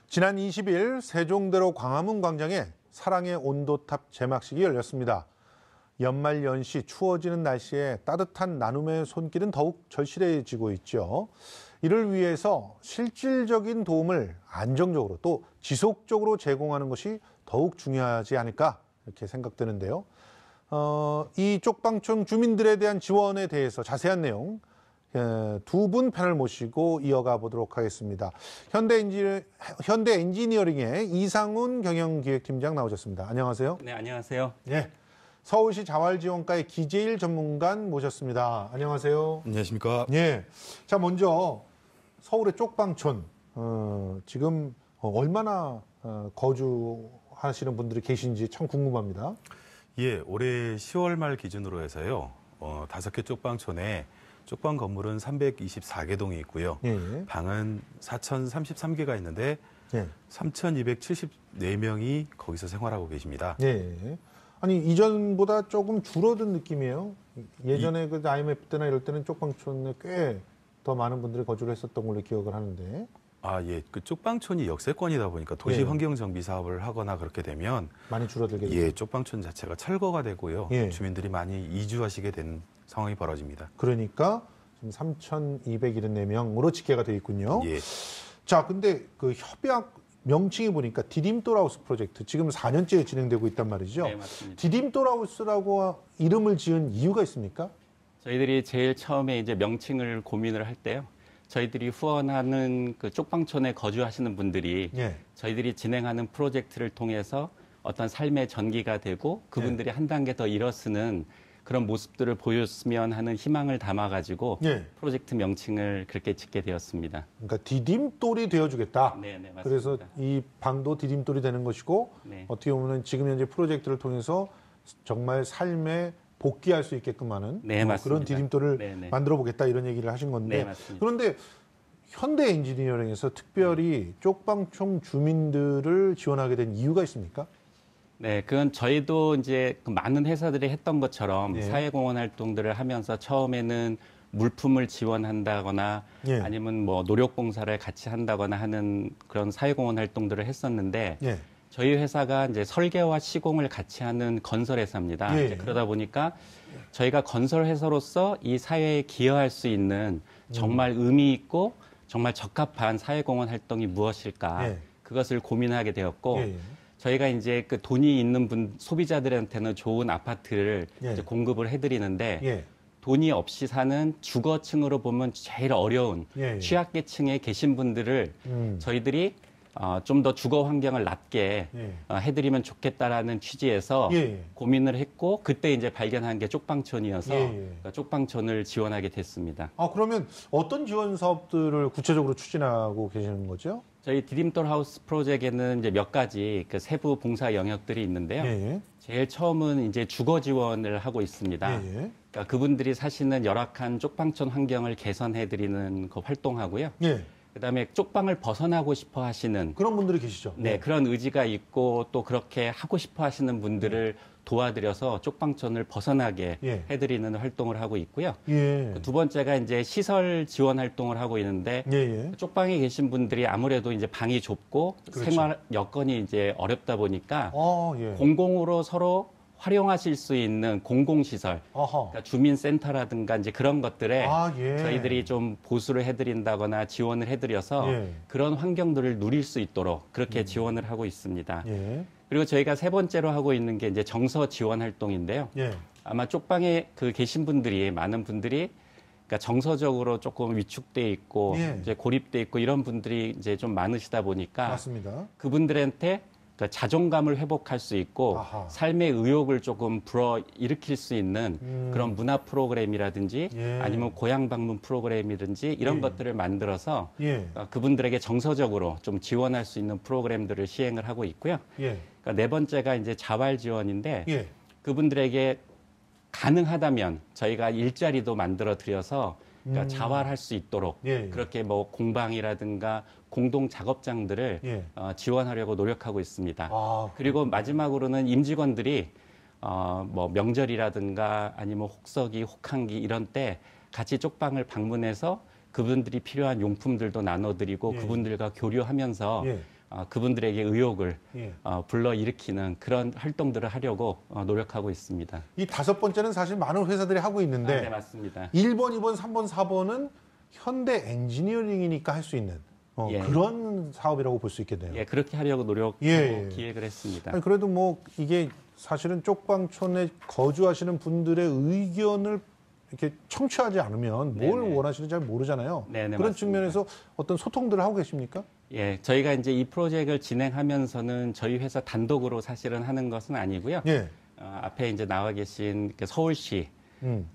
지난 20일 세종대로 광화문 광장에 사랑의 온도탑 제막식이 열렸습니다. 연말연시 추워지는 날씨에 따뜻한 나눔의 손길은 더욱 절실해지고 있죠. 이를 위해서 실질적인 도움을 안정적으로 또 지속적으로 제공하는 것이 더욱 중요하지 않을까 이렇게 생각되는데요. 이 쪽방촌 주민들에 대한 지원에 대해서 자세한 내용 두 분 패널 모시고 이어가 보도록 하겠습니다. 현대 엔지니어링의 이상훈 경영기획팀장 나오셨습니다. 안녕하세요. 네, 안녕하세요. 네, 서울시 자활지원과의 기재일 전문관 모셨습니다. 안녕하세요. 안녕하십니까. 네, 자 먼저 서울의 쪽방촌 지금 얼마나 거주하시는 분들이 계신지 참 궁금합니다. 예, 올해 10월 말 기준으로 해서요. 5개 쪽방촌에 쪽방 건물은 324개 동이 있고요. 예. 방은 4,033개가 있는데 예. 3,274명이 거기서 생활하고 계십니다. 예. 아니 이전보다 조금 줄어든 느낌이에요. 예전에 그 IMF 때나 이럴 때는 쪽방촌에 꽤 더 많은 분들이 거주를 했었던 걸로 기억을 하는데. 아, 예. 그 쪽방촌이 역세권이다 보니까 도시 환경 정비 사업을 하거나 그렇게 되면 많이 줄어들게 되죠. 예, 쪽방촌 자체가 철거가 되고요. 예. 주민들이 많이 이주하시게 된 상황이 벌어집니다. 그러니까 지금 3,274명으로 집계가 되어 있군요. 예. 자, 근데 그 협약 명칭이 보니까 디딤돌하우스 프로젝트 지금 4년째 진행되고 있단 말이죠. 네, 맞습니다. 디딤돌하우스라고 이름을 지은 이유가 있습니까? 저희들이 제일 처음에 이제 명칭을 고민을 할 때요. 저희들이 후원하는 그 쪽방촌에 거주하시는 분들이 예. 저희들이 진행하는 프로젝트를 통해서 어떤 삶의 전기가 되고 그분들이 한 단계 더 일어서는 그런 모습들을 보였으면 하는 희망을 담아가지고 예. 프로젝트 명칭을 그렇게 짓게 되었습니다. 그러니까 디딤돌이 되어주겠다. 네, 맞습니다. 그래서 이 방도 디딤돌이 되는 것이고 네. 어떻게 보면 지금 현재 프로젝트를 통해서 정말 삶에 복귀할 수 있게끔 하는 네, 맞습니다. 그런 디딤돌을 네. 만들어 보겠다 이런 얘기를 하신 건데 네, 맞습니다. 그런데 현대 엔지니어링에서 특별히 쪽방촌 주민들을 지원하게 된 이유가 있습니까? 네, 그건 저희도 이제 그 많은 회사들이 했던 것처럼 예. 사회공헌 활동들을 하면서 처음에는 물품을 지원한다거나 예. 아니면 뭐 노력봉사를 같이 한다거나 하는 그런 사회공헌 활동들을 했었는데 예. 저희 회사가 이제 설계와 시공을 같이 하는 건설회사입니다. 예. 이제 그러다 보니까 저희가 건설회사로서 이 사회에 기여할 수 있는 정말 의미 있고 정말 적합한 사회공헌 활동이 무엇일까 예. 그것을 고민하게 되었고 예. 저희가 이제 그 돈이 있는 소비자들한테는 좋은 아파트를 예. 이제 공급을 해드리는데 예. 돈이 없이 사는 주거층으로 보면 제일 어려운 예. 취약계층에 계신 분들을 저희들이 좀 더 주거 환경을 낮게 예. 해드리면 좋겠다라는 취지에서 예. 고민을 했고 그때 이제 발견한 게 쪽방촌이어서 예. 그러니까 쪽방촌을 지원하게 됐습니다. 아, 그러면 어떤 지원 사업들을 구체적으로 추진하고 계시는 거죠? 저희 디딤돌 하우스 프로젝트에는 이제 몇 가지 그 세부 봉사 영역들이 있는데요. 예. 제일 처음은 이제 주거 지원을 하고 있습니다. 예. 그러니까 그분들이 사시는 열악한 쪽방촌 환경을 개선해드리는 그 활동하고요. 예. 그다음에 쪽방을 벗어나고 싶어 하시는 그런 분들이 계시죠? 네, 그런 의지가 있고 또 그렇게 하고 싶어 하시는 분들을 도와드려서 쪽방촌을 벗어나게 예. 해드리는 활동을 하고 있고요. 예. 두 번째가 이제 시설 지원 활동을 하고 있는데 예. 쪽방에 계신 분들이 아무래도 이제 방이 좁고 그렇죠. 생활 여건이 이제 어렵다 보니까 예. 공공으로 서로 활용하실 수 있는 공공시설, 아하. 그러니까 주민센터라든가 이제 그런 것들에 예. 저희들이 좀 보수를 해드린다거나 지원을 해드려서 예. 그런 환경들을 누릴 수 있도록 그렇게 지원을 하고 있습니다. 예. 그리고 저희가 세 번째로 하고 있는 게 이제 정서 지원 활동인데요. 예. 아마 쪽방에 그 계신 분들이 많은 분들이 그러니까 정서적으로 조금 위축돼 있고 예. 이제 고립돼 있고 이런 분들이 이제 좀 많으시다 보니까 맞습니다. 그분들한테 그러니까 자존감을 회복할 수 있고 아하. 삶의 의욕을 조금 불어일으킬 수 있는 그런 문화 프로그램이라든지 예. 아니면 고향 방문 프로그램이든지 이런 예. 것들을 만들어서 예. 그분들에게 정서적으로 좀 지원할 수 있는 프로그램들을 시행을 하고 있고요. 예. 그러니까 네 번째가 이제 자활 지원인데 예. 그분들에게 가능하다면 저희가 일자리도 만들어 드려서 그러니까 자활할 수 있도록 예. 그렇게 뭐 공방이라든가 공동 작업장들을 예. 지원하려고 노력하고 있습니다. 아, 그리고 마지막으로는 임직원들이 뭐 명절이라든가 아니면 혹서기, 혹한기 이런 때 같이 쪽방을 방문해서 그분들이 필요한 용품들도 나눠드리고 예. 그분들과 교류하면서 예. 그분들에게 의욕을 예. 불러일으키는 그런 활동들을 하려고 노력하고 있습니다. 이 5번째는 사실 많은 회사들이 하고 있는데 네, 맞습니다. 1번, 2번, 3번, 4번은 현대 엔지니어링이니까 할 수 있는 예. 그런 사업이라고 볼 수 있겠네요. 예, 그렇게 하려고 노력하고 예. 기획을 했습니다. 아니, 그래도 뭐 이게 사실은 쪽방촌에 거주하시는 분들의 의견을 이렇게 청취하지 않으면 뭘 네네. 원하시는지 잘 모르잖아요. 네네, 그런 맞습니다. 측면에서 어떤 소통들을 하고 계십니까? 예, 저희가 이제 이 프로젝트를 진행하면서는 저희 회사 단독으로 사실은 하는 것은 아니고요. 예. 앞에 이제 나와 계신 그 서울시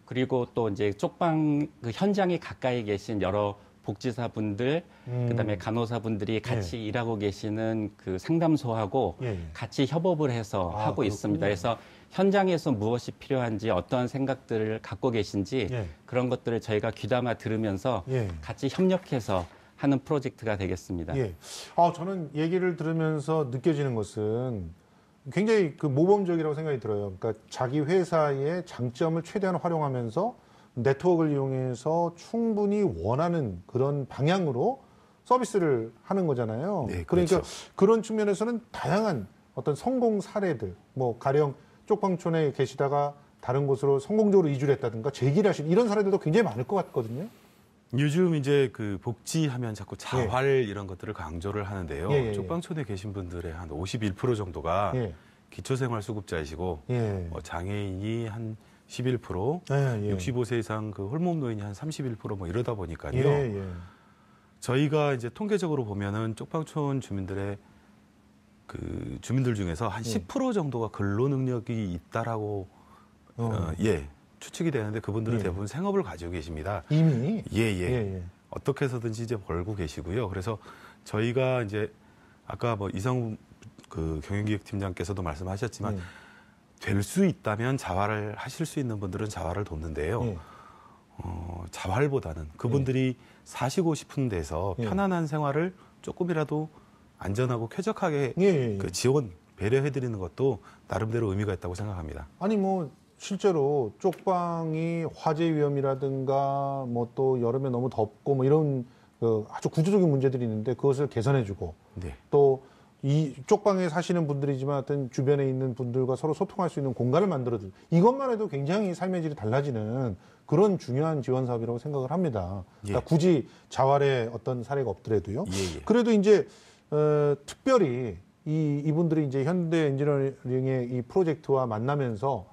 그리고 또 이제 쪽방 그 현장에 가까이 계신 여러 복지사분들, 그다음에 간호사분들이 같이 일하고 계시는 그 상담소하고 예, 예. 같이 협업을 해서 아, 하고 그렇군요. 있습니다. 그래서 현장에서 무엇이 필요한지 어떤 생각들을 갖고 계신지 예. 그런 것들을 저희가 귀담아 들으면서 예. 같이 협력해서 하는 프로젝트가 되겠습니다. 예. 저는 얘기를 들으면서 느껴지는 것은 굉장히 그 모범적이라고 생각이 들어요. 그러니까 자기 회사의 장점을 최대한 활용하면서 네트워크를 이용해서 충분히 원하는 그런 방향으로 서비스를 하는 거잖아요. 네, 그러니까 그렇죠. 그런 측면에서는 다양한 어떤 성공 사례들, 뭐 가령 쪽방촌에 계시다가 다른 곳으로 성공적으로 이주를 했다든가 재기를 하신 이런 사례들도 굉장히 많을 것 같거든요. 요즘 이제 그 복지하면 자꾸 자활 이런 것들을 강조를 하는데요. 예, 예, 예. 쪽방촌에 계신 분들의 한 51% 정도가 예. 기초생활수급자이시고 예. 장애인이 한 11%, 예, 예. 65세 이상 그 홀몸 노인이 한 31%뭐 이러다 보니까요. 예, 예. 저희가 이제 통계적으로 보면은 쪽방촌 주민들의 그 주민들 중에서 한 10% 정도가 근로 능력이 있다라고 추측이 되는데 그분들은 예. 대부분 생업을 가지고 계십니다. 이미 예. 어떻게 해서든지 이제 벌고 계시고요. 그래서 저희가 이제 아까 뭐 이상훈 그 경영기획팀장께서도 말씀하셨지만 될 수 있다면 자활을 하실 수 있는 분들은 자활을 돕는데요. 예. 자활보다는 그분들이 사시고 싶은 데서 예. 편안한 생활을 조금이라도 안전하고 쾌적하게 예. 그 지원 배려해드리는 것도 나름대로 의미가 있다고 생각합니다. 아니 뭐 실제로 쪽방이 화재 위험이라든가 뭐 또 여름에 너무 덥고 뭐 이런 그 아주 구조적인 문제들이 있는데 그것을 개선해주고 네. 또 이 쪽방에 사시는 분들이지만 어떤 주변에 있는 분들과 서로 소통할 수 있는 공간을 만들어주 이것만 해도 굉장히 삶의 질이 달라지는 그런 중요한 지원 사업이라고 생각을 합니다. 그러니까 예. 굳이 자활의 어떤 사례가 없더라도요. 예. 그래도 이제 특별히 이분들이 이제 현대 엔지니어링의 이 프로젝트와 만나면서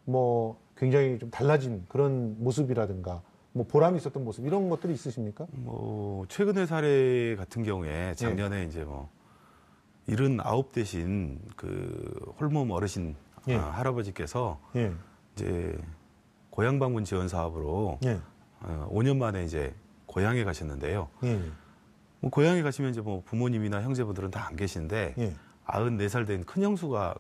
뭐 굉장히 좀 달라진 그런 모습이라든가 뭐 보람이 있었던 모습 이런 것들이 있으십니까? 뭐 최근의 사례 같은 경우에 작년에 이제 뭐 79 대신 그 홀몸 어르신 예. 할아버지께서 예. 이제 고향 방문 지원 사업으로 예. 5년 만에 이제 고향에 가셨는데요. 예. 뭐 고향에 가시면 이제 뭐 부모님이나 형제분들은 다 안 계신데 예. 94살 된 큰 형수가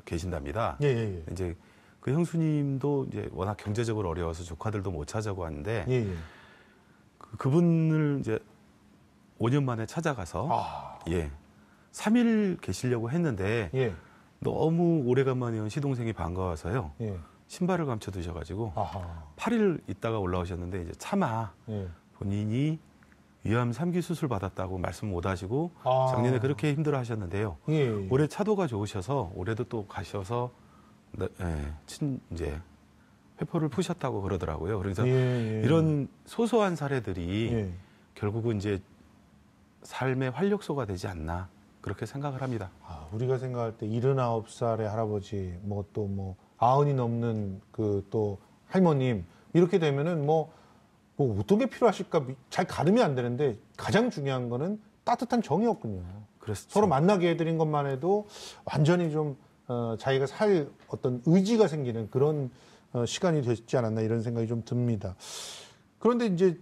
계신답니다. 예. 이제 그 형수님도 이제 워낙 경제적으로 어려워서 조카들도 못 찾아고 하는데 예. 그분을 이제 5년 만에 찾아가서 3일 계시려고 했는데 예. 너무 오래간만에 온 시동생이 반가워서요. 예. 신발을 감춰 두셔가지고 아하. 8일 있다가 올라오셨는데 이제 차마 예. 본인이 위암 3기 수술 받았다고 말씀 못 하시고 아. 작년에 그렇게 힘들어 하셨는데요. 예. 올해 차도가 좋으셔서 올해도 또 가셔서 이제 회포를 푸셨다고 그러더라고요. 그래서 예. 이런 소소한 사례들이 예. 결국은 이제 삶의 활력소가 되지 않나 그렇게 생각을 합니다. 우리가 생각할 때 79살의 할아버지, 뭐 또 뭐 90이 넘는 그 또 할머님 이렇게 되면은 뭐 어떤 게 필요하실까 잘 가늠이 안 되는데 가장 중요한 거는 따뜻한 정이었군요. 그래서 서로 만나게 해드린 것만 해도 완전히 좀 자기가 살 어떤 의지가 생기는 그런 시간이 됐지 않았나 이런 생각이 좀 듭니다. 그런데 이제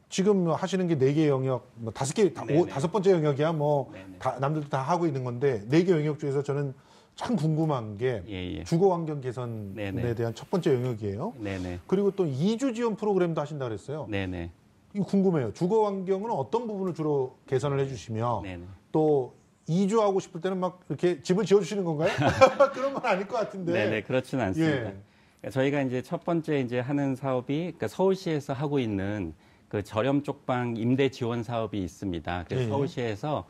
지금 하시는 게 4개 영역, 뭐 5개, 네네. 5번째 영역이야 뭐 네네. 남들도 다 하고 있는 건데 4개 영역 중에서 저는 참 궁금한 게 예. 주거 환경 개선에 네네. 대한 첫 번째 영역이에요. 네네. 그리고 또 이주 지원 프로그램도 하신다 그랬어요. 네네. 이거 궁금해요. 주거 환경은 어떤 부분을 주로 개선을 해주시며 네네. 또 이주하고 싶을 때는 막 이렇게 집을 지어주시는 건가요? 그런 건 아닐 것 같은데. 네네. 그렇지는 않습니다. 예. 그러니까 저희가 이제 첫 번째 이제 하는 사업이 그러니까 서울시에서 하고 있는 그 저렴 쪽방 임대 지원 사업이 있습니다. 그래서 예. 서울시에서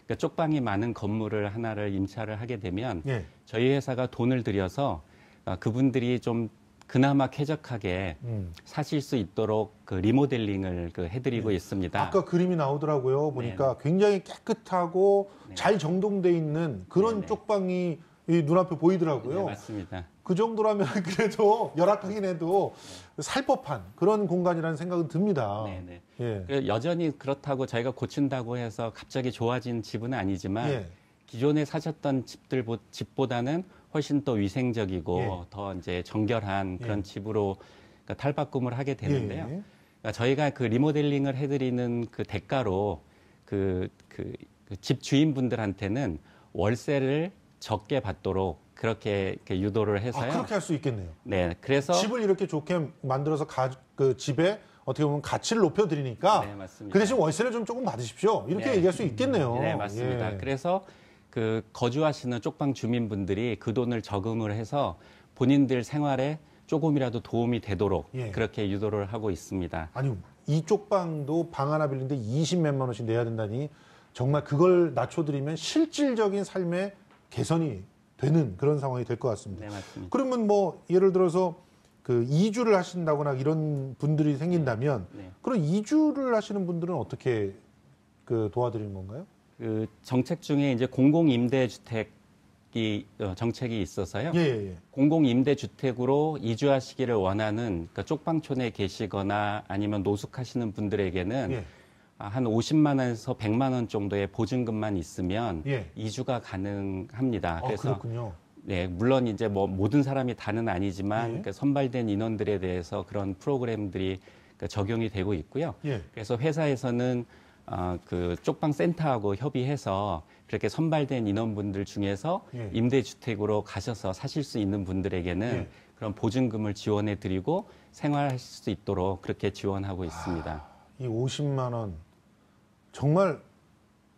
그러니까 쪽방이 많은 건물을 하나를 임차를 하게 되면 예. 저희 회사가 돈을 들여서 그분들이 좀 그나마 쾌적하게 사실 수 있도록 그 리모델링을 해드리고 있습니다. 아까 그림이 나오더라고요. 보니까 굉장히 깨끗하고 잘 정돈돼 있는 그런 네네. 쪽방이 이 눈앞에 보이더라고요. 네, 맞습니다. 그 정도라면 그래도 열악하긴 해도 살 법한 그런 공간이라는 생각은 듭니다. 네네. 예. 여전히 그렇다고 저희가 고친다고 해서 갑자기 좋아진 집은 아니지만 예. 기존에 사셨던 집보다는 훨씬 더 위생적이고 예. 더 이제 정결한 그런 예. 집으로 탈바꿈을 하게 되는데요. 예. 그러니까 저희가 그 리모델링을 해드리는 그 대가로 집 주인분들한테는 월세를 적게 받도록 그렇게 이렇게 유도를 해서요. 그렇게 할 수 있겠네요. 네, 그래서 집을 이렇게 좋게 만들어서 그 집에 어떻게 보면 가치를 높여드리니까 네, 맞습니다. 그 대신 월세를 좀 조금 받으십시오. 이렇게 네. 얘기할 수 있겠네요. 네, 맞습니다. 예. 그래서 그 거주하시는 쪽방 주민분들이 그 돈을 저금을 해서 본인들 생활에 조금이라도 도움이 되도록 예. 그렇게 유도를 하고 있습니다. 아니 이 쪽방도 방 하나 빌리는데 20몇만 원씩 내야 된다니 정말 그걸 낮춰드리면 실질적인 삶의 개선이 되는 그런 상황이 될 것 같습니다. 네, 맞습니다. 그러면 뭐 예를 들어서 그 이주를 하신다거나 이런 분들이 생긴다면 네. 그런 이주를 하시는 분들은 어떻게 그 도와드리는 건가요? 그 정책 중에 이제 공공임대주택이 정책이 있어서요. 예. 공공임대주택으로 이주하시기를 원하는 그러니까 쪽방촌에 계시거나 아니면 노숙하시는 분들에게는 예. 한 50만 원에서 100만 원 정도의 보증금만 있으면 예. 이주가 가능합니다. 그래서 그렇군요. 네, 물론 이제 뭐 모든 사람이 다는 아니지만 예. 그러니까 선발된 인원들에 대해서 그런 프로그램들이 그러니까 적용이 되고 있고요. 예. 그래서 회사에서는 그 쪽방 센터하고 협의해서 그렇게 선발된 인원분들 중에서 예. 임대주택으로 가셔서 사실 수 있는 분들에게는 예. 그런 보증금을 지원해 드리고 생활하실 수 있도록 그렇게 지원하고 있습니다. 이 50만 원 정말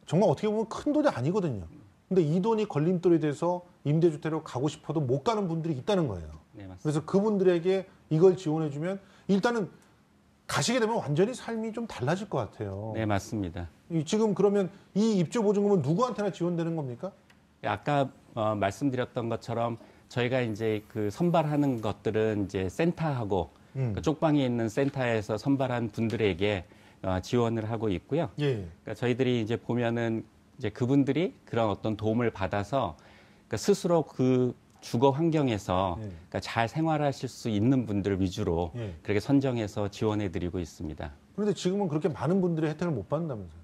어떻게 보면 큰 돈이 아니거든요. 근데 이 돈이 걸림돌이 돼서 임대주택으로 가고 싶어도 못 가는 분들이 있다는 거예요. 네, 맞습니다. 그래서 그분들에게 이걸 지원해주면 일단은 가시게 되면 완전히 삶이 좀 달라질 것 같아요. 네, 맞습니다. 지금 그러면 이 입주보증금은 누구한테나 지원되는 겁니까? 아까 말씀드렸던 것처럼 저희가 이제 그 선발하는 것들은 이제 센터하고 그 쪽방에 있는 센터에서 선발한 분들에게 지원을 하고 있고요. 예. 그러니까 저희들이 이제 보면은 이제 그분들이 그런 어떤 도움을 받아서 그러니까 스스로 그 주거 환경에서 예. 그러니까 잘 생활하실 수 있는 분들 위주로 예. 그렇게 선정해서 지원해드리고 있습니다. 그런데 지금은 그렇게 많은 분들이 혜택을 못 받는다면서요?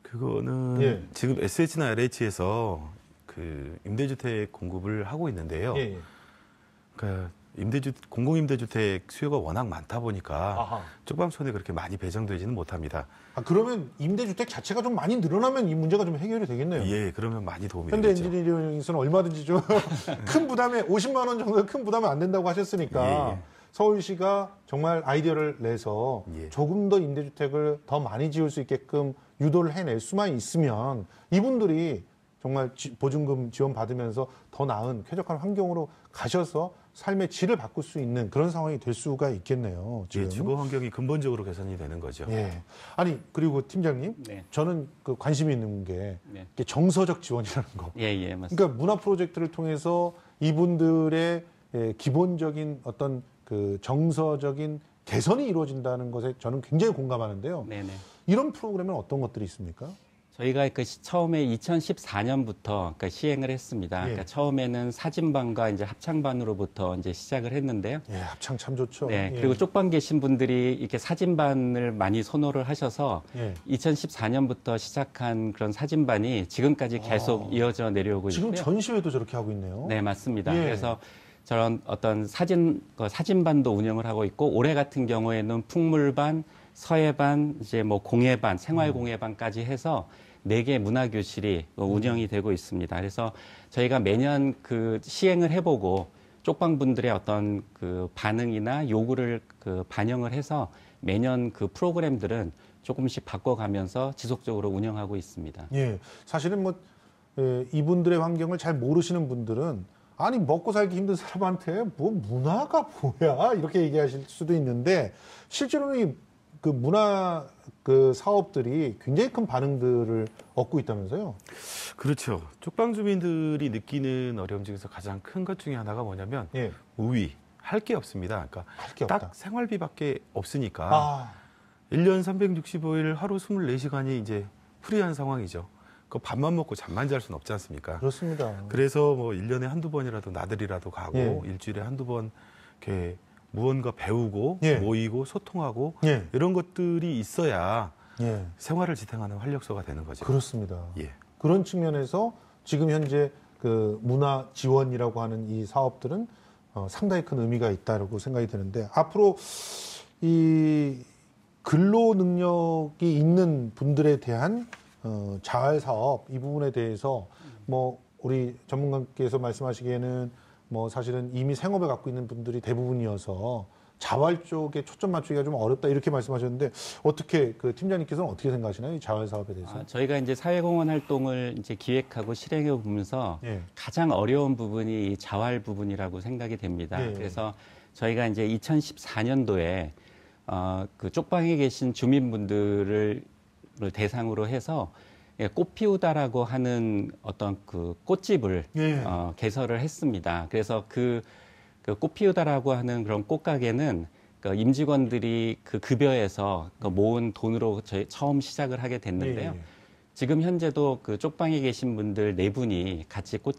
그거는 예. 지금 SH나 LH에서 그 임대주택 공급을 하고 있는데요. 예. 그러니까 공공임대주택 수요가 워낙 많다 보니까 아하. 쪽방촌에 그렇게 많이 배정되지는 못합니다. 그러면 임대주택 자체가 좀 많이 늘어나면 이 문제가 좀 해결이 되겠네요. 예, 그러면 많이 도움이 현대 되겠죠. 엔지니어링에서는 얼마든지 좀 큰 부담에 50만 원 정도의 큰 부담은 안 된다고 하셨으니까 예. 서울시가 정말 아이디어를 내서 예. 조금 더 임대주택을 더 많이 지을 수 있게끔 유도를 해낼 수만 있으면 이분들이 정말 보증금 지원 받으면서 더 나은 쾌적한 환경으로 가셔서 삶의 질을 바꿀 수 있는 그런 상황이 될 수가 있겠네요. 지금. 예, 주거 환경이 근본적으로 개선이 되는 거죠. 예. 아니 그리고 팀장님, 네. 저는 그 관심이 있는 게 네. 이게 정서적 지원이라는 거. 예, 맞습니다. 그러니까 문화 프로젝트를 통해서 이분들의 기본적인 어떤 그 정서적인 개선이 이루어진다는 것에 저는 굉장히 공감하는데요. 네네. 이런 프로그램은 어떤 것들이 있습니까? 저희가 처음에 2014년부터 그러니까 시행을 했습니다. 예. 그러니까 처음에는 사진반과 이제 합창반으로부터 이제 시작을 했는데요. 예, 합창 참 좋죠. 네, 예. 그리고 쪽방 계신 분들이 이렇게 사진반을 많이 선호를 하셔서 예. 2014년부터 시작한 그런 사진반이 지금까지 계속 이어져 내려오고 지금 있고요. 전시회도 저렇게 하고 있네요. 네, 맞습니다. 예. 그래서 저런 어떤 사진반도 운영을 하고 있고 올해 같은 경우에는 풍물반, 서예반, 이제 뭐 공예반, 생활공예반까지 해서 4개 문화교실이 운영이 되고 있습니다. 그래서 저희가 매년 그 시행을 해보고 쪽방분들의 어떤 그 반응이나 요구를 그 반영을 해서 매년 그 프로그램들은 조금씩 바꿔가면서 지속적으로 운영하고 있습니다. 예, 사실은 뭐 이분들의 환경을 잘 모르시는 분들은 아니 먹고 살기 힘든 사람한테 뭐 문화가 뭐야 이렇게 얘기하실 수도 있는데 실제로는 이 그 문화 그 사업들이 굉장히 큰 반응들을 얻고 있다면서요? 그렇죠. 쪽방 주민들이 느끼는 어려움 중에서 가장 큰 것 중에 하나가 뭐냐면 예. 우위, 할 게 없습니다. 그러니까 할 게 딱 없다. 생활비밖에 없으니까 아, 1년 365일 하루 24시간이 이제 프리한 상황이죠. 그 밥만 먹고 잠만 잘 수는 없지 않습니까? 그렇습니다. 그래서 뭐 1년에 한두 번이라도 나들이라도 가고 예. 일주일에 한두 번 이렇게 무언가 배우고 예. 모이고 소통하고 예. 이런 것들이 있어야 예. 생활을 지탱하는 활력소가 되는 거죠. 그렇습니다. 예. 그런 측면에서 지금 현재 그 문화 지원이라고 하는 이 사업들은 상당히 큰 의미가 있다고 생각이 드는데 앞으로 이 근로 능력이 있는 분들에 대한 자활 사업 이 부분에 대해서 뭐 우리 전문가께서 말씀하시기에는 뭐 사실은 이미 생업에 갖고 있는 분들이 대부분이어서 자활 쪽에 초점 맞추기가 좀 어렵다 이렇게 말씀하셨는데 어떻게 그 팀장님께서는 어떻게 생각하시나요? 이 자활 사업에 대해서? 저희가 이제 사회공헌 활동을 이제 기획하고 실행해 보면서 예. 가장 어려운 부분이 이 자활 부분이라고 생각이 됩니다. 예. 그래서 저희가 이제 2014년도에 그 쪽방에 계신 주민분들을 대상으로 해서 꽃 피우다라고 하는 어떤 그 꽃집을 예. 개설을 했습니다. 그래서 그 꽃 피우다라고 하는 그런 꽃가게는 그 임직원들이 그 급여에서 그 모은 돈으로 저희 처음 시작을 하게 됐는데요. 예. 지금 현재도 그 쪽방에 계신 분들 4분이 같이 꽃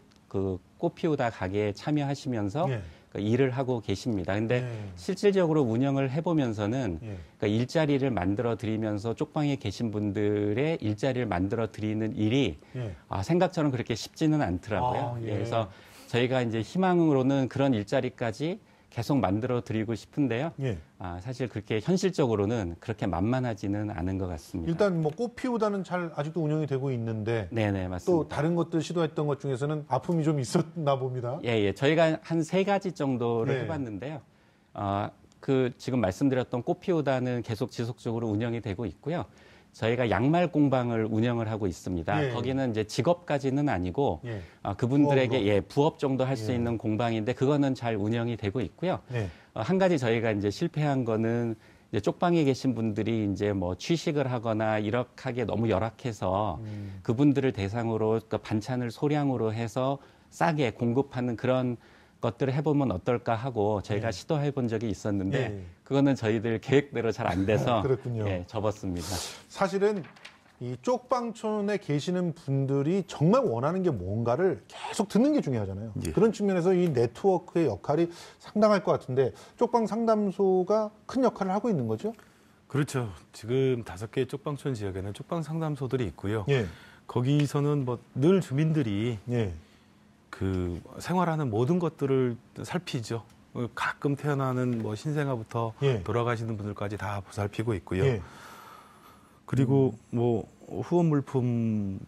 피우다 가게에 참여하시면서 예. 그 일을 하고 계십니다. 근데 예. 실질적으로 운영을 해보면서는 예. 그러니까 일자리를 만들어 드리면서 쪽방에 계신 분들의 일자리를 만들어 드리는 일이 예. 생각처럼 그렇게 쉽지는 않더라고요. 아, 예. 그래서 저희가 이제 희망으로는 그런 일자리까지 계속 만들어 드리고 싶은데요. 예. 사실 그렇게 현실적으로는 그렇게 만만하지는 않은 것 같습니다. 일단 뭐 꽃 피우다는 잘 아직도 운영이 되고 있는데 네네, 맞습니다. 또 다른 것들 시도했던 것 중에서는 아픔이 좀 있었나 봅니다. 예. 저희가 한 3가지 정도를 네. 해봤는데요. 지금 말씀드렸던 꽃 피우다는 계속 지속적으로 운영이 되고 있고요. 저희가 양말 공방을 운영을 하고 있습니다. 예. 거기는 이제 직업까지는 아니고 예. 그분들에게 부업 정도 할 수 예. 있는 공방인데 그거는 잘 운영이 되고 있고요. 네. 한 가지 저희가 이제 실패한 거는 이제 쪽방에 계신 분들이 이제 뭐 취식을 하거나 이렇게 너무 열악해서 그분들을 대상으로 그 반찬을 소량으로 해서 싸게 공급하는 그런 것들을 해보면 어떨까 하고 저희가 예. 시도해 본 적이 있었는데 예. 그거는 저희들 계획대로 잘 안 돼서 그렇군요. 접었습니다. 사실은 이 쪽방촌에 계시는 분들이 정말 원하는 게 뭔가를 계속 듣는 게 중요하잖아요. 예. 그런 측면에서 이 네트워크의 역할이 상당할 것 같은데 쪽방 상담소가 큰 역할을 하고 있는 거죠? 그렇죠. 지금 5개 쪽방촌 지역에는 쪽방 상담소들이 있고요. 예. 거기서는 뭐 늘 주민들이 예. 그 생활하는 모든 것들을 살피죠. 가끔 태어나는 뭐 신생아부터 예. 돌아가시는 분들까지 다 보살피고 있고요. 예. 그리고 뭐 후원 물품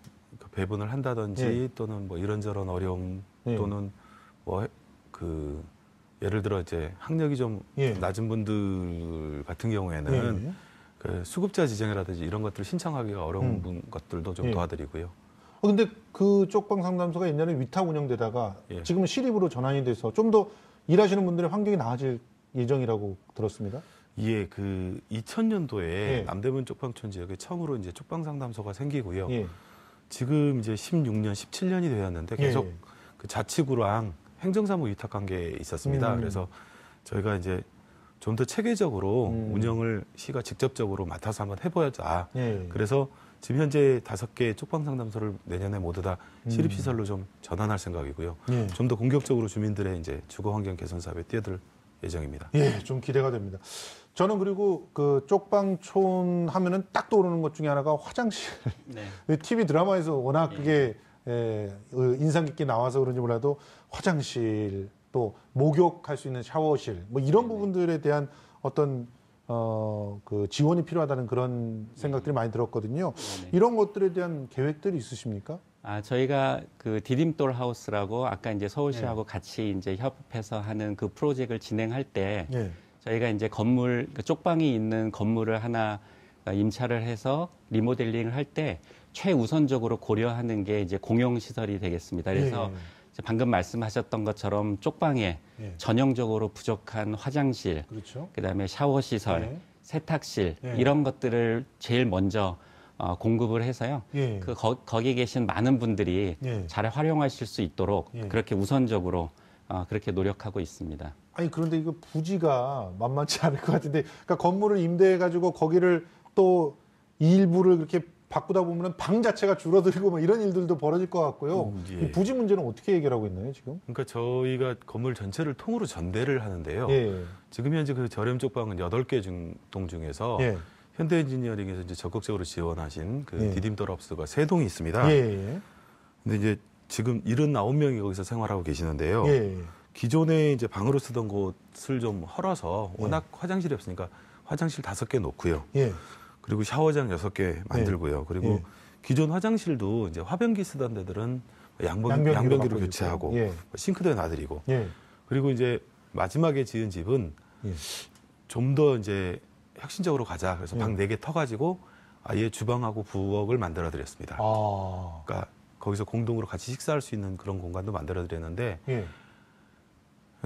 배분을 한다든지 예. 또는 뭐 이런저런 어려움 예. 또는 뭐 그 예를 들어 이제 학력이 좀 예. 낮은 분들 같은 경우에는 예. 그 수급자 지정이라든지 이런 것들을 신청하기가 어려운 것들도 좀 예. 도와드리고요. 근데 그 쪽방 상담소가 옛날에 위탁 운영되다가 예. 지금은 시립으로 전환이 돼서 좀 더 일하시는 분들의 환경이 나아질 예정이라고 들었습니다. 예, 그 2000년도에 예. 남대문 쪽방촌 지역에 처음으로 이제 쪽방 상담소가 생기고요. 예. 지금 이제 16년, 17년이 되었는데 계속 예. 그 자치구랑 행정사무 위탁 관계에 있었습니다. 그래서 저희가 이제 좀 더 체계적으로 운영을 시가 직접적으로 맡아서 한번 해보자. 예. 그래서 지금 현재 5개 쪽방 상담소를 내년에 모두 다 시립시설로 좀 전환할 생각이고요. 예. 좀 더 공격적으로 주민들의 이제 주거 환경 개선 사업에 뛰어들 예정입니다. 예, 좀 기대가 됩니다. 저는 그리고 그 쪽방촌 하면은 딱 떠오르는 것 중에 하나가 화장실. 네. TV 드라마에서 워낙 예. 그게 인상 깊게 나와서 그런지 몰라도 화장실 또 목욕할 수 있는 샤워실 뭐 이런 부분들에 대한 어떤 그 지원이 필요하다는 그런 생각들이 많이 들었거든요. 네네. 이런 것들에 대한 계획들이 있으십니까? 저희가 그 디딤돌 하우스라고 아까 이제 서울시하고 같이 이제 협업해서 하는 그 프로젝트를 진행할 때 예. 저희가 이제 건물, 그 쪽방이 있는 건물을 하나 임차를 해서 리모델링을 할 때 최우선적으로 고려하는 게 이제 공용시설이 되겠습니다. 그래서 예. 이제 방금 말씀하셨던 것처럼 쪽방에 예. 전형적으로 부족한 화장실, 그렇죠. 그다음에 샤워시설, 예. 세탁실 예. 이런 것들을 제일 먼저 공급을 해서요. 예. 거기 계신 많은 분들이 예. 잘 활용하실 수 있도록 예. 그렇게 우선적으로 그렇게 노력하고 있습니다. 아니 그런데 이거 부지가 만만치 않을 것 같은데, 그러니까 건물을 임대해가지고 거기를 또 일부를 그렇게 바꾸다 보면 방 자체가 줄어들고 뭐 이런 일들도 벌어질 것 같고요. 예. 이 부지 문제는 어떻게 해결하고 있나요 지금? 그러니까 저희가 건물 전체를 통으로 전대를 하는데요. 예. 지금 현재 그 저렴 쪽방은 8개 동 중에서 예. 현대엔지니어링에서 이제 적극적으로 지원하신 그 예. 디딤돌하우스가 3동이 있습니다. 예. 근데 이제 지금 79명이 거기서 생활하고 계시는데요. 예. 기존에 이제 방으로 쓰던 곳을 좀 헐어서 예. 워낙 화장실이 없으니까 화장실 5개 놓고요. 예. 그리고 샤워장 6개 만들고요. 그리고 예. 기존 화장실도 이제 화변기 쓰던 데들은 양변기로 양변기로 바꿔주고. 교체하고 예. 싱크대 놔드리고 예. 그리고 이제 마지막에 지은 집은 예. 좀 더 이제 혁신적으로 가자. 그래서 예. 방 4개 터가지고 아예 주방하고 부엌을 만들어 드렸습니다. 아. 그러니까 거기서 공동으로 같이 식사할 수 있는 그런 공간도 만들어 드렸는데 예.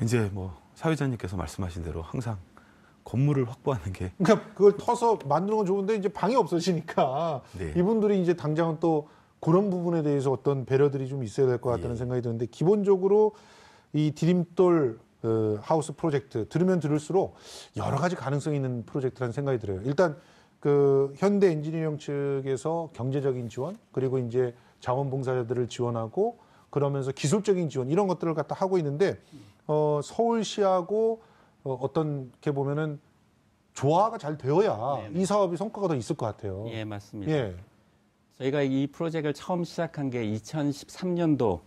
이제 뭐 사회자님께서 말씀하신 대로 항상 건물을 확보하는 게 그러니까 그걸 터서 만드는 건 좋은데 이제 방이 없어지니까 네. 이분들이 이제 당장은 또 그런 부분에 대해서 어떤 배려들이 좀 있어야 될 것 같다는 예. 생각이 드는데, 기본적으로 이 디딤돌 하우스 프로젝트 들으면 들을수록 여러 가지 가능성이 있는 프로젝트라는 생각이 들어요. 일단 그 현대 엔지니어링 측에서 경제적인 지원, 그리고 이제 자원봉사자들을 지원하고 그러면서 기술적인 지원 이런 것들을 갖다 하고 있는데, 서울시하고 어떻게 보면은 조화가 잘 되어야 네네. 이 사업이 성과가 더 있을 것 같아요. 예, 맞습니다. 예. 저희가 이 프로젝트를 처음 시작한 게 2013년도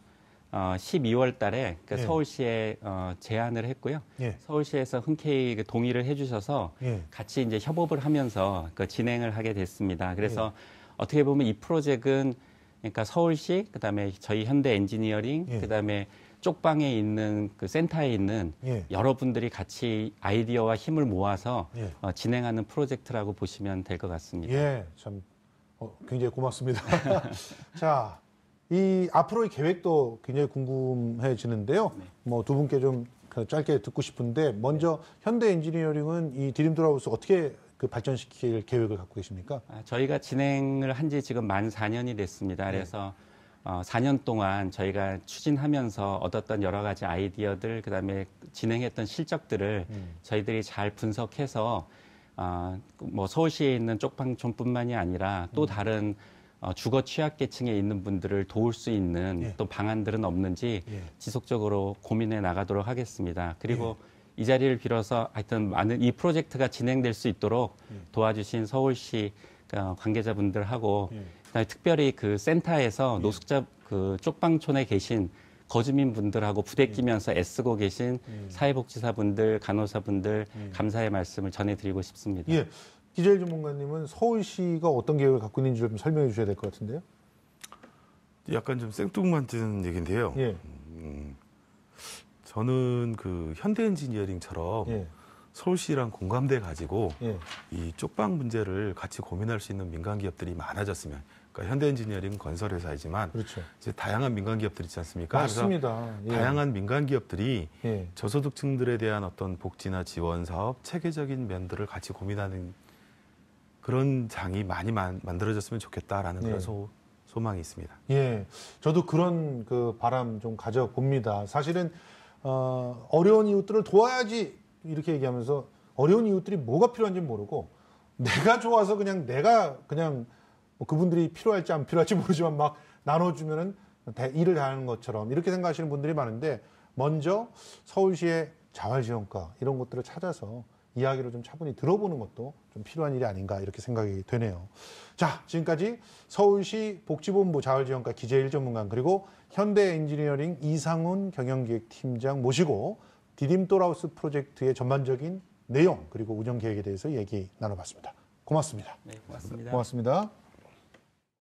12월 달에 예. 서울시에 제안을 했고요. 예. 서울시에서 흔쾌히 동의를 해주셔서 예. 같이 이제 협업을 하면서 진행을 하게 됐습니다. 그래서 어떻게 보면 이 프로젝트는 그러니까 서울시, 그다음에 저희 현대 엔지니어링, 예. 그다음에 쪽방에 있는 그 센터에 있는 예. 여러분들이 같이 아이디어와 힘을 모아서 예. 진행하는 프로젝트라고 보시면 될 것 같습니다. 예, 참 굉장히 고맙습니다. 자, 이 앞으로의 계획도 굉장히 궁금해지는데요. 뭐 두 분께 좀 짧게 듣고 싶은데, 먼저 현대 엔지니어링은 이 디딤돌하우스 어떻게 그 발전시킬 계획을 갖고 계십니까? 저희가 진행을 한 지 지금 만 4년이 됐습니다. 그래서 4년 동안 저희가 추진하면서 얻었던 여러 가지 아이디어들, 그다음에 진행했던 실적들을 저희들이 잘 분석해서 뭐 서울시에 있는 쪽방촌뿐만이 아니라 또 다른 주거 취약계층에 있는 분들을 도울 수 있는 예. 또 방안들은 없는지 예. 지속적으로 고민해 나가도록 하겠습니다. 그리고 이 자리를 빌어서 하여튼 많은 이 프로젝트가 진행될 수 있도록 도와주신 서울시 관계자분들하고 그다음에 특별히 그 센터에서 노숙자 그 쪽방촌에 계신 거주민분들하고 부대끼면서 애쓰고 계신 사회복지사분들, 간호사분들 감사의 말씀을 전해드리고 싶습니다. 예. 기재일 전문가님은 서울시가 어떤 계획을 갖고 있는지 좀 설명해 주셔야 될 것 같은데요. 약간 좀 생뚱맞은 얘기인데요. 예. 저는 그 현대 엔지니어링처럼 예. 서울시랑 공감대 가지고 예. 이 쪽방 문제를 같이 고민할 수 있는 민간 기업들이 많아졌으면, 그러니까 현대 엔지니어링 건설회사이지만 그렇죠. 이제 다양한 민간 기업들이 있지 않습니까? 맞습니다. 예. 그래서 다양한 민간 기업들이 예. 저소득층들에 대한 어떤 복지나 지원 사업, 체계적인 면들을 같이 고민하는 그런 장이 많이 만들어졌으면 좋겠다라는 네. 그런 소망이 있습니다. 예, 저도 그런 그 바람 좀 가져봅니다. 사실은 어려운 이웃들을 도와야지 이렇게 얘기하면서 어려운 이웃들이 뭐가 필요한지 모르고 내가 좋아서 내가 뭐 그분들이 필요할지 안 필요할지 모르지만 막 나눠주면은 일을 다 하는 것처럼 이렇게 생각하시는 분들이 많은데, 먼저 서울시의 자활지원과 이런 것들을 찾아서 이야기를 좀 차분히 들어보는 것도 좀 필요한 일이 아닌가 이렇게 생각이 되네요. 자, 지금까지 서울시 복지본부 자활지원과 기재일 전문가, 그리고 현대엔지니어링 이상훈 경영기획팀장 모시고 디딤돌하우스 프로젝트의 전반적인 내용 그리고 운영 계획에 대해서 얘기 나눠봤습니다. 고맙습니다. 네, 고맙습니다. 고맙습니다.